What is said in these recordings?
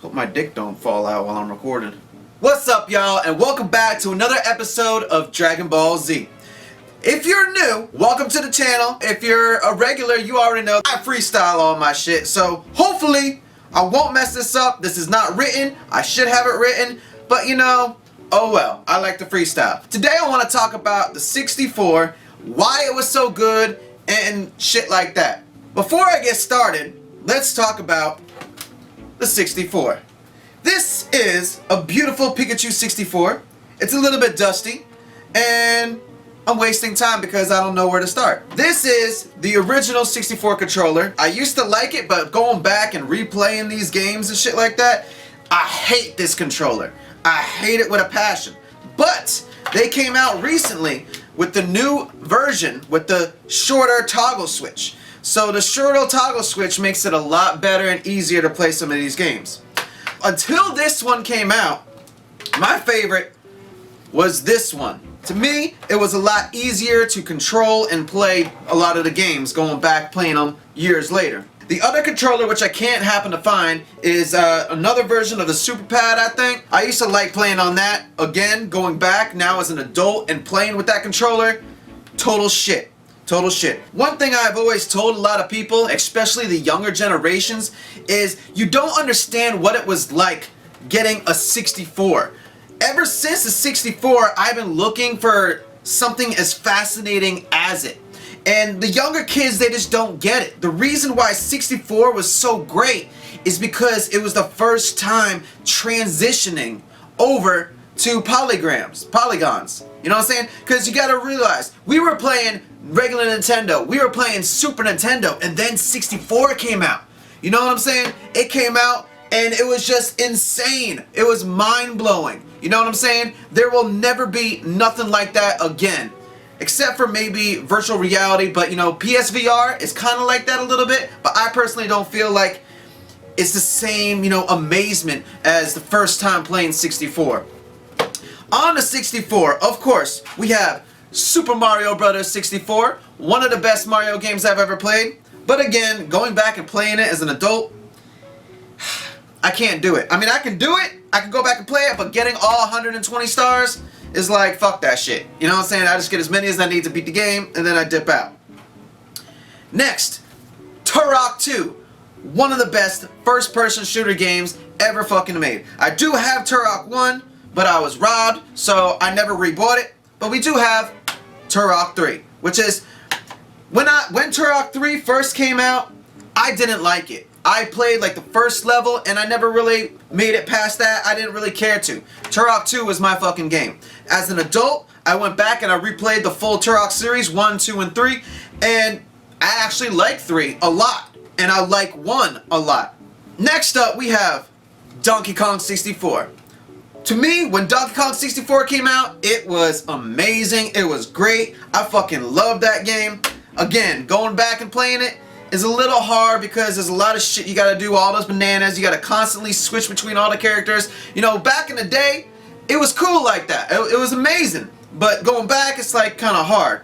Hope my dick don't fall out while I'm recording. What's up, y'all, and welcome back to another episode of Dragon Ball Z. If you're new, welcome to the channel. If you're a regular, you already know I freestyle all my shit, so hopefully I won't mess this up. This is not written. I should have it written, but you know, oh well, I like to freestyle. Today I want to talk about the 64, why it was so good, and shit like that. Before I get started, let's talk about the 64. This is a beautiful Pikachu 64. It's a little bit dusty, and I'm wasting time because I don't know where to start. This is the original 64 controller. I used to like it, but going back and replaying these games and shit like that, I hate this controller. I hate it with a passion. But they came out recently with the new version with the shorter toggle switch. So the shorter toggle switch makes it a lot better and easier to play some of these games. Until this one came out, my favorite was this one. To me, it was a lot easier to control and play a lot of the games, going back playing them years later. The other controller, which I can't happen to find, is another version of the Super Pad, I think. I used to like playing on that. Again, going back now as an adult and playing with that controller, total shit. Total shit. One thing I've always told a lot of people, especially the younger generations, is you don't understand what it was like getting a 64. Ever since the 64, I've been looking for something as fascinating as it. And the younger kids, they just don't get it. The reason why 64 was so great is because it was the first time transitioning over to polygons. You know what I'm saying? Because you gotta realize, we were playing regular Nintendo, we were playing Super Nintendo, and then 64 came out. You know what I'm saying? It came out and it was just insane. It was mind-blowing. You know what I'm saying? There will never be nothing like that again. Except for maybe virtual reality, but you know, PSVR is kind of like that a little bit, but I personally don't feel like it's the same, you know, amazement as the first time playing 64. On the 64, of course, we have Super Mario Bros. 64, one of the best Mario games I've ever played. But again, going back and playing it as an adult, I can't do it. I mean, I can do it, I can go back and play it, but getting all 120 stars is like, fuck that shit. You know what I'm saying? I just get as many as I need to beat the game, and then I dip out. Next, Turok 2. One of the best first-person shooter games ever fucking made. I do have Turok 1, but I was robbed, so I never rebought it. But we do have Turok 3, which is, when Turok 3 first came out, I didn't like it. I played like the first level and I never really made it past that. I didn't really care to. Turok 2 was my fucking game. As an adult, I went back and I replayed the full Turok series, 1, 2, and 3, and I actually like 3 a lot, and I like 1 a lot. Next up, we have Donkey Kong 64. To me, when Donkey Kong 64 came out, it was amazing. It was great. I fucking loved that game. Again, going back and playing it is a little hard because there's a lot of shit you gotta do, all those bananas. You gotta constantly switch between all the characters. You know, back in the day, it was cool like that. It was amazing. But going back, it's like kind of hard.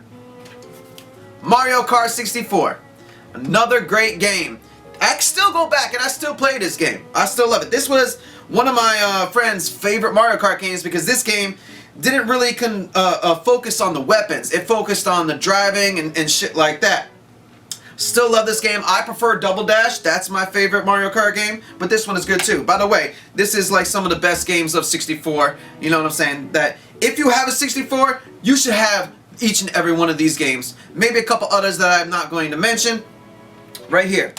Mario Kart 64. Another great game. I can still go back and I still play this game. I still love it. This was one of my friend's favorite Mario Kart games because this game didn't really focus on the weapons. It focused on the driving and shit like that. Still love this game. I prefer Double Dash. That's my favorite Mario Kart game, but this one is good too. By the way, this is like some of the best games of 64. You know what I'm saying? That if you have a 64, you should have each and every one of these games. Maybe a couple others that I'm not going to mention. Right here.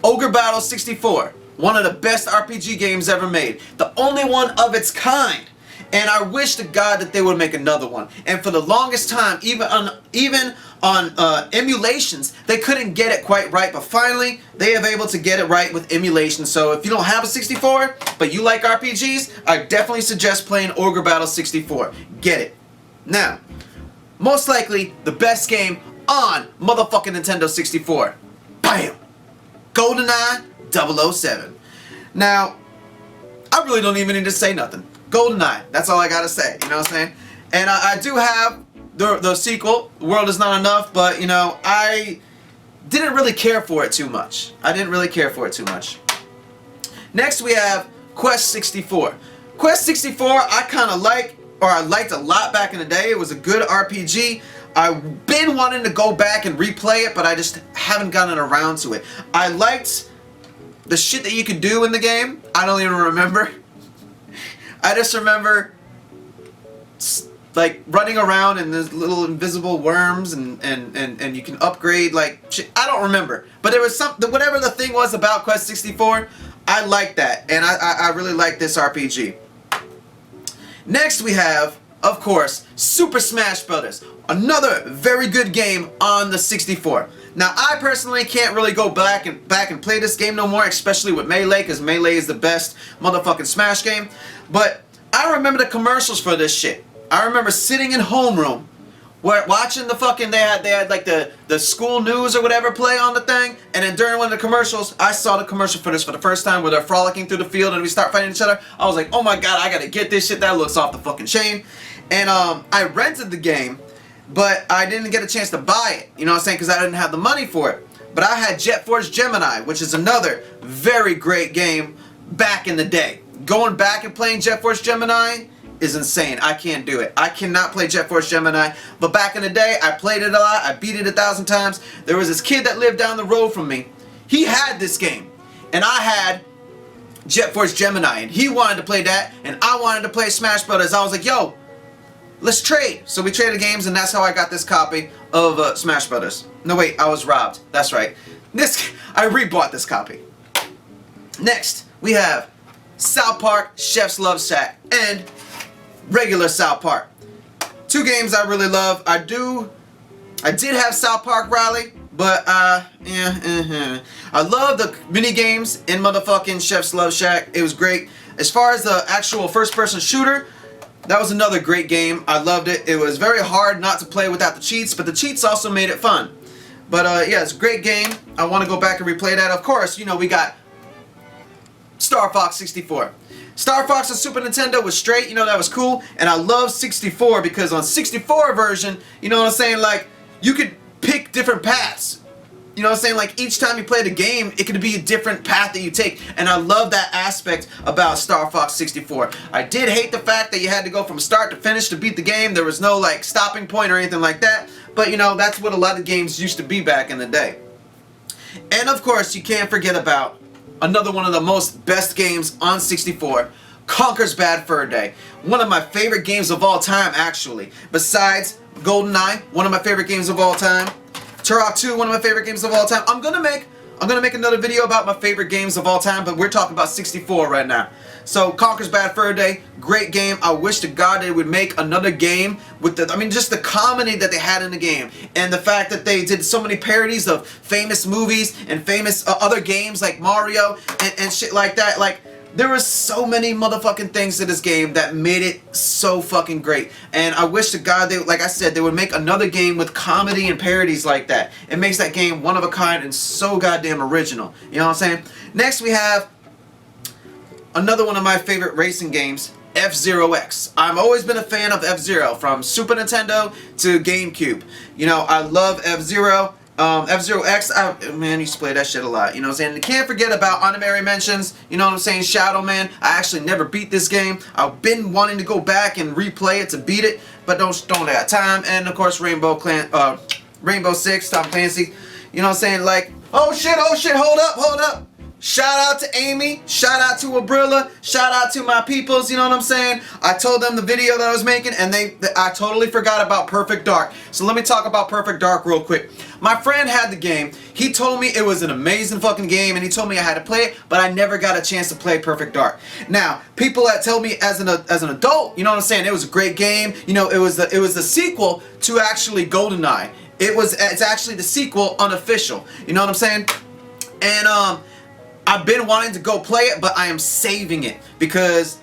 Ogre Battle 64. One of the best RPG games ever made. The only one of its kind. And I wish to God that they would make another one. And for the longest time, even on emulations, they couldn't get it quite right. But finally, they have able to get it right with emulation. So if you don't have a 64, but you like RPGs, I definitely suggest playing Ogre Battle 64. Get it. Now, most likely, the best game on motherfucking Nintendo 64. Bam! GoldenEye 007. Now, I really don't even need to say nothing. GoldenEye, that's all I gotta say, you know what I'm saying? And I do have the sequel, The World Is Not Enough, but you know, I didn't really care for it too much. Next we have Quest 64. Quest 64 I kind of like, or I liked a lot back in the day. It was a good RPG. I've been wanting to go back and replay it, but I just haven't gotten around to it. I liked the shit that you could do in the game. I don't even remember. I just remember like running around and there's little invisible worms and you can upgrade like shit. I don't remember, but there was something, whatever the thing was about Quest 64, I liked that, and I really like this RPG. Next we have, of course, Super Smash Bros. Another very good game on the 64. Now I personally can't really go back and play this game no more, especially with Melee, because Melee is the best motherfucking Smash game. But I remember the commercials for this shit. I remember sitting in homeroom, watching the fucking, they had like the school news or whatever play on the thing, and then during one of the commercials, I saw the commercial for this for the first time where they're frolicking through the field and we start fighting each other. I was like, oh my god, I gotta get this shit, that looks off the fucking chain. And I rented the game, but I didn't get a chance to buy it, you know what I'm saying, because I didn't have the money for it. But I had Jet Force Gemini, which is another very great game back in the day. Going back and playing Jet Force Gemini is insane. I can't do it. I cannot play Jet Force Gemini, but back in the day, I played it a lot. I beat it 1,000 times. There was this kid that lived down the road from me. He had this game, and I had Jet Force Gemini, and he wanted to play that, and I wanted to play Smash Brothers. I was like, yo, let's trade. So we traded games, and that's how I got this copy of Smash Brothers. No, wait, I was robbed. That's right. I rebought this copy. Next, we have South Park Chef's Love Shack and regular South Park. Two games I really love. I did have South Park Rally, but I love the mini games in motherfucking Chef's Love Shack. It was great. As far as the actual first-person shooter, that was another great game. I loved it. It was very hard not to play without the cheats, but the cheats also made it fun. But yeah, it's a great game. I want to go back and replay that. Of course, you know, we got Star Fox 64. Star Fox on Super Nintendo was straight, you know, that was cool. And I love 64 because on 64 version, you know what I'm saying, like, you could pick different paths. You know what I'm saying? Like, each time you play the game, it could be a different path that you take. And I love that aspect about Star Fox 64. I did hate the fact that you had to go from start to finish to beat the game. There was no, like, stopping point or anything like that. But, you know, that's what a lot of games used to be back in the day. And, of course, you can't forget about another one of the most best games on 64, Conker's Bad Fur Day. One of my favorite games of all time, actually. Besides GoldenEye, one of my favorite games of all time. Turok 2, one of my favorite games of all time. I'm gonna make another video about my favorite games of all time, but we're talking about 64 right now. So Conker's Bad Fur Day, great game. I wish to God they would make another game with just the comedy that they had in the game, and the fact that they did so many parodies of famous movies and famous other games like Mario and shit like that. Like, there was so many motherfucking things to this game that made it so fucking great. And I wish to God they, like I said, they would make another game with comedy and parodies like that. It makes that game one of a kind and so goddamn original. You know what I'm saying? Next we have another one of my favorite racing games, F-Zero X. I've always been a fan of F-Zero, from Super Nintendo to GameCube. You know, I love F-Zero. F-Zero X, man, I used to play that shit a lot, you know what I'm saying? And you can't forget about honorary mentions, you know what I'm saying, Shadow Man. I actually never beat this game. I've been wanting to go back and replay it to beat it, but don't have time. And of course, Rainbow Six, Tom Clancy, you know what I'm saying? Like, oh shit, hold up. Shout out to Amy, shout out to Abrilla, shout out to my peoples, you know what I'm saying? I told them the video that I was making, and I totally forgot about Perfect Dark. So let me talk about Perfect Dark real quick. My friend had the game. He told me it was an amazing fucking game, and he told me I had to play it, but I never got a chance to play Perfect Dark. Now, people that tell me as an adult, you know what I'm saying, it was a great game. You know, it was the sequel to actually GoldenEye. It's actually the sequel unofficial. You know what I'm saying? And I've been wanting to go play it, but I am saving it because,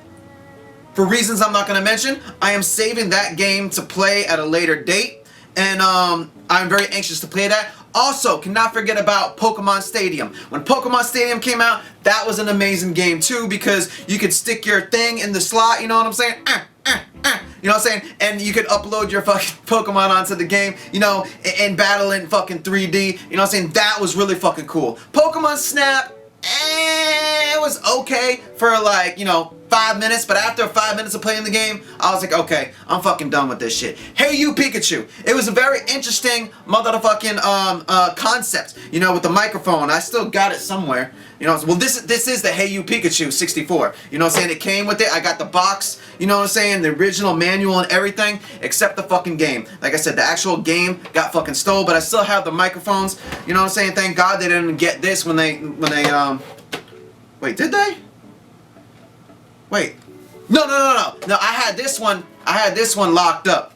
for reasons I'm not going to mention, I am saving that game to play at a later date, and I'm very anxious to play that. Also, cannot forget about Pokemon Stadium. When Pokemon Stadium came out, that was an amazing game too, because you could stick your thing in the slot, you know what I'm saying? You know what I'm saying? And you could upload your fucking Pokemon onto the game, you know, and battle in fucking 3D. You know what I'm saying? That was really fucking cool. Pokemon Snap, it was okay for like, 5 minutes, but after 5 minutes of playing the game, I was like, okay, I'm fucking done with this shit. Hey You Pikachu. It was a very interesting motherfucking concept, with the microphone. I still got it somewhere. Well, this is the Hey You Pikachu 64. You know what I'm saying? It came with it. I got the box, you know what I'm saying? The original manual and everything, except the fucking game. Like I said, the actual game got fucking stole, but I still have the microphones. You know what I'm saying? Thank God they didn't get this when they wait, did they? Wait. No, I had this one. I had this one locked up.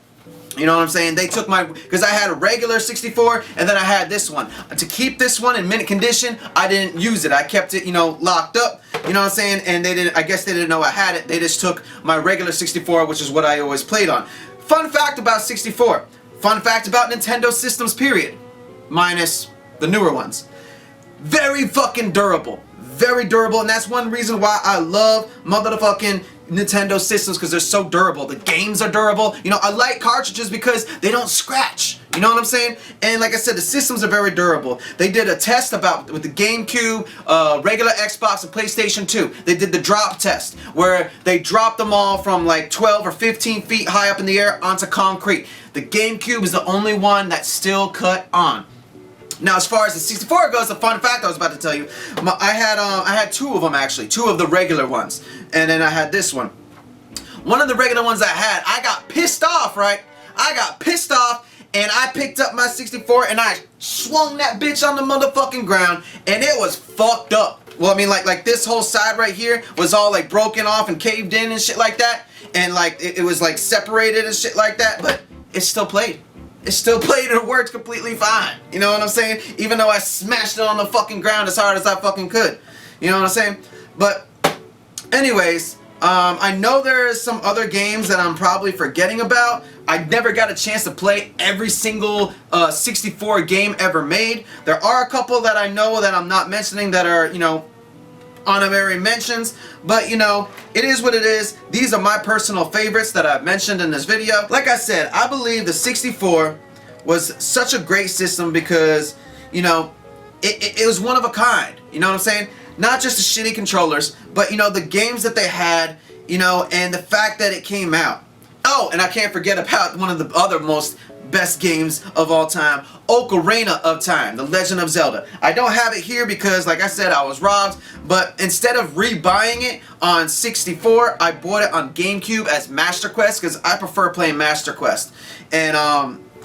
You know what I'm saying? They took because I had a regular 64 and then I had this one. To keep this one in mint condition, I didn't use it. I kept it, locked up. You know what I'm saying? And I guess they didn't know I had it. They just took my regular 64, which is what I always played on. Fun fact about 64. Fun fact about Nintendo systems, period. Minus the newer ones. Very fucking durable. Very durable, and that's one reason why I love motherfucking Nintendo systems, because they're so durable. The games are durable. I like cartridges because they don't scratch. You know what I'm saying? And like I said, the systems are very durable. They did a test with the GameCube, regular Xbox, and PlayStation 2. They did the drop test, where they dropped them all from like 12 or 15 feet high up in the air onto concrete. The GameCube is the only one that still cut on. Now, as far as the 64 goes, a fun fact I was about to tell you, I had two of them actually, two of the regular ones, and then I had this one. One of the regular ones I got pissed off, right? I got pissed off, and I picked up my 64 and I swung that bitch on the motherfucking ground, and it was fucked up. Well, I mean, like this whole side right here was all like broken off and caved in and shit like that, and like it was like separated and shit like that, but it still played. It still played and it worked completely fine. You know what I'm saying? Even though I smashed it on the fucking ground as hard as I fucking could. You know what I'm saying? But anyways, I know there's some other games that I'm probably forgetting about. I never got a chance to play every single 64 game ever made. There are a couple that I know that I'm not mentioning that are, honorary mentions, but it is what it is. These are my personal favorites that I've mentioned in this video. Like I said, I believe the 64 was such a great system because it was one of a kind. You know what I'm saying? Not just the shitty controllers, but the games that they had, and the fact that it came out. Oh, and I can't forget about one of the other most best games of all time, Ocarina of Time, The Legend of Zelda. I don't have it here because, like I said, I was robbed, but instead of rebuying it on 64, I bought it on GameCube as Master Quest because I prefer playing Master Quest. And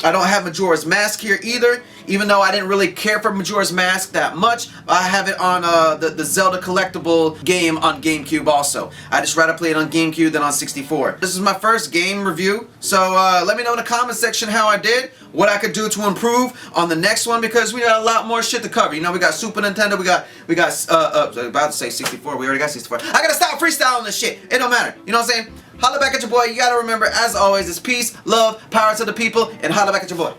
I don't have Majora's Mask here either, even though I didn't really care for Majora's Mask that much. I have it on the Zelda collectible game on GameCube also. I just rather play it on GameCube than on 64. This is my first game review, so let me know in the comment section how I did, what I could do to improve on the next one, because we got a lot more shit to cover. We got Super Nintendo, we got about to say 64, we already got 64. I gotta stop freestyling this shit. It don't matter. You know what I'm saying? Holla back at your boy. You gotta remember, as always, it's peace, love, power to the people, and holla back at your boy.